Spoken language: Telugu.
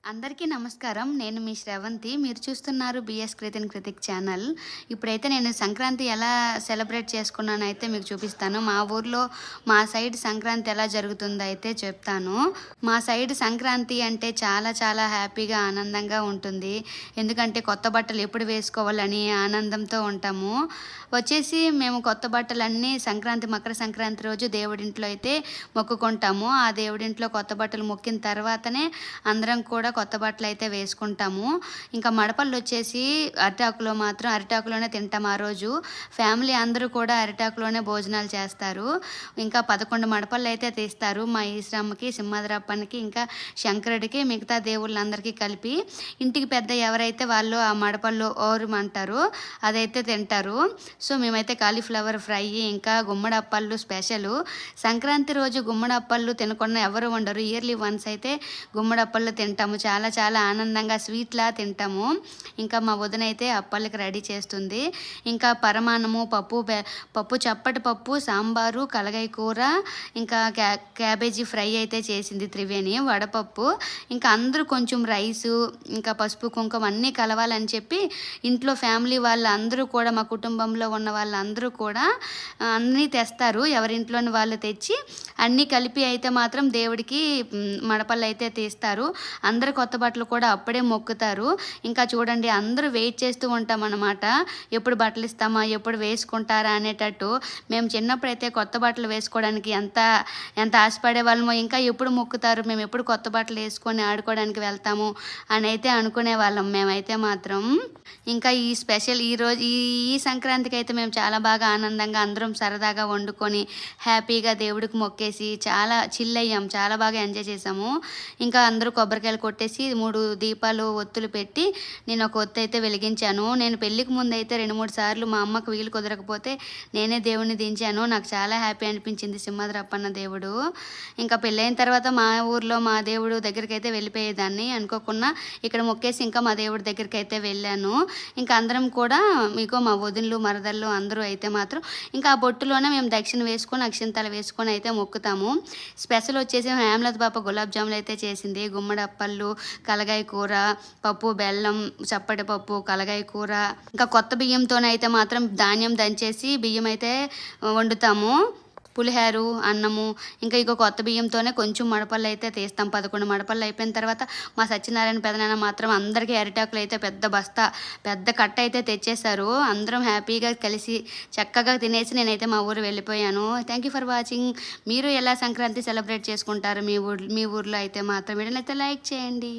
అందరికీ నమస్కారం. నేను మీ శ్రవంతి. మీరు చూస్తున్నారు బీఎస్ క్రితిక్ ఛానల్. ఇప్పుడైతే నేను సంక్రాంతి ఎలా సెలబ్రేట్ చేసుకున్నానైతే మీకు చూపిస్తాను. మా ఊర్లో మా సైడ్ సంక్రాంతి ఎలా జరుగుతుందో అయితే చెప్తాను. మా సైడ్ సంక్రాంతి అంటే చాలా చాలా హ్యాపీగా, ఆనందంగా ఉంటుంది. ఎందుకంటే కొత్త బట్టలు ఎప్పుడు వేసుకోవాలని ఆనందంతో ఉంటాము. వచ్చేసి మేము కొత్త బట్టలన్నీ మకర సంక్రాంతి రోజు దేవుడింట్లో అయితే మొక్కుకుంటాము. ఆ దేవుడింట్లో కొత్త బట్టలు మొక్కిన తర్వాతనే అందరం కూడా కొత్త బట్టలు అయితే వేసుకుంటాము. ఇంకా మడపళ్ళు వచ్చేసి అరిటాకులోనే తింటాం ఆ రోజు. ఫ్యామిలీ అందరూ కూడా అరిటాకులోనే భోజనాలు చేస్తారు. ఇంకా 11 మడపళ్ళు అయితే తీస్తారు. మా ఈశ్వరమ్మకి, సింహాద్రప్పనికి, ఇంకా శంకరుడికి, మిగతా దేవుళ్ళందరికీ కలిపి. ఇంటికి పెద్ద ఎవరైతే వాళ్ళు ఆ మడపళ్ళు ఓరుమంటారు, అదైతే తింటారు. సో మేమైతే కాలీఫ్లవర్ ఫ్రై, ఇంకా గుమ్మడప్పళ్ళు స్పెషల్. సంక్రాంతి రోజు గుమ్మడప్పళ్ళు తినకుండా ఎవరు ఉండరు. ఇయర్లీ వన్స్ అయితే గుమ్మడప్పళ్ళు తింటాము. చాలా చాలా ఆనందంగా స్వీట్లా తింటాము. ఇంకా మా వదిన అయితే అప్పళ్ళకి రెడీ చేస్తుంది. ఇంకా పరమాన్నము, పప్పు చప్పటి పప్పు, సాంబారు, కలగాయ కూర, ఇంకా క్యాబేజీ ఫ్రై అయితే చేసింది త్రివేణి, వడపప్పు. ఇంకా అందరూ కొంచెం రైసు, ఇంకా పసుపు కుంకుమ అన్నీ కలవాలని చెప్పి ఇంట్లో ఫ్యామిలీ వాళ్ళందరూ కూడా, మా కుటుంబంలో ఉన్న వాళ్ళందరూ కూడా అన్నీ తెస్తారు. ఎవరింట్లోని వాళ్ళు తెచ్చి అన్నీ కలిపి అయితే మాత్రం దేవుడికి మడపళ్ళు అయితే తీస్తారు. అందరు కొత్త బట్టలు కూడా అప్పుడే మొక్కుతారు. ఇంకా చూడండి, అందరూ వెయిట్ చేస్తూ ఉంటాం అన్నమాట. ఎప్పుడు బట్టలు ఇస్తామా, ఎప్పుడు వేసుకుంటారా అనేటట్టు. మేము చిన్నప్పుడైతే కొత్త బట్టలు వేసుకోవడానికి ఎంత ఆశపడే వాళ్ళమో. ఇంకా ఎప్పుడు మొక్కుతారు, మేము ఎప్పుడు కొత్త బట్టలు వేసుకొని ఆడుకోవడానికి వెళ్తాము అని అయితే అనుకునే వాళ్ళం మేమైతే మాత్రం. ఇంకా ఈ స్పెషల్ ఈరోజు ఈ సంక్రాంతికి అయితే మేము చాలా బాగా ఆనందంగా అందరం సరదాగా వండుకొని హ్యాపీగా దేవుడికి మొక్కేసి చాలా చిల్ అయ్యాం. చాలా బాగా ఎంజాయ్ చేసాము. ఇంకా అందరూ కొబ్బరికాయలు కొట్టేసి 3 దీపాలు ఒత్తులు పెట్టి నేను ఒక ఒత్తు అయితే వెలిగించాను. నేను పెళ్ళికి ముందు అయితే 2-3 సార్లు మా అమ్మకు వీలు కుదరకపోతే నేనే దేవుడిని దించాను. నాకు చాలా హ్యాపీ అనిపించింది సింహాద్రప్పన్న దేవుడు. ఇంకా పెళ్ళైన తర్వాత మా ఊర్లో మా దేవుడు దగ్గరికి అయితే వెళ్ళిపోయేదాన్ని. అనుకోకుండా ఇక్కడ మొక్కేసి ఇంకా మా దేవుడి దగ్గరికి అయితే వెళ్ళాను. ఇంకా అందరం కూడా మీకు మా వదినలు, మరదళ్ళు అందరూ అయితే మాత్రం ఇంకా ఆ బొట్టులోనే మేము దక్షిణ వేసుకొని, అక్షింతలు వేసుకొని అయితే మొక్కుతాము. స్పెషల్ వచ్చేసి హేమలత పాప గులాబ్ జాములు అయితే చేసింది. గుమ్మడప్పళ్ళు, కలగాయ కూర, పప్పు, బెల్లం, చప్పటి పప్పు, కలగాయ కూర, ఇంకా కొత్త బియ్యంతోనైతే మాత్రం ధాన్యం దంచేసి బియ్యం అయితే వండుతాము. పులిహోర, అన్నము, ఇంకా కొత్త బియ్యంతోనే కొంచెం మడపళ్ళు అయితే తీస్తాం. 11 మడపళ్ళు అయిపోయిన తర్వాత మా సత్యనారాయణ పెదనాన్న మాత్రం అందరికీ అరిటాకులు అయితే పెద్ద కట్ట అయితే తెచ్చేశారు. అందరం హ్యాపీగా కలిసి చక్కగా తినేసి నేనైతే మా ఊరు వెళ్ళిపోయాను. Thank you for watching. మీరు ఎలా సంక్రాంతి సెలబ్రేట్ చేసుకుంటారు మీ ఊర్లో అయితే మాత్రం వీడియోనైతే లైక్ చేయండి.